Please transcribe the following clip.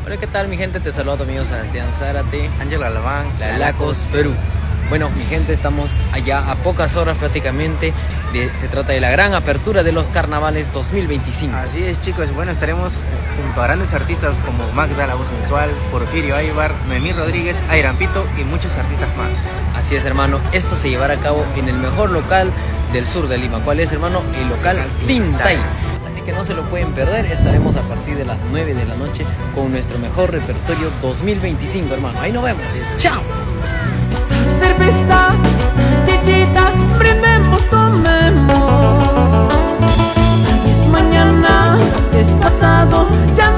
Hola, ¿qué tal mi gente? Te saludo a tu amigo Sebastián Zárate, Ángel Alamán, la Lacos Perú. Bueno, mi gente, estamos allá a pocas horas prácticamente. Se trata de la gran apertura de los carnavales 2025. Así es, chicos. Bueno, estaremos junto a grandes artistas como Magda, la voz sensual, Porfirio Aybar, Noemí Rodríguez, Airan Pito y muchos artistas más. Así es, hermano. Esto se llevará a cabo en el mejor local del sur de Lima. ¿Cuál es, hermano? El local Tintay. Así que no se lo pueden perder. Estaremos a partir de las 9 de la noche con nuestro mejor repertorio 2025, hermano. Ahí nos vemos. ¡Chao! Esta cerveza, esta chichita, brindemos, tomemos. Tal vez mañana es pasado, ya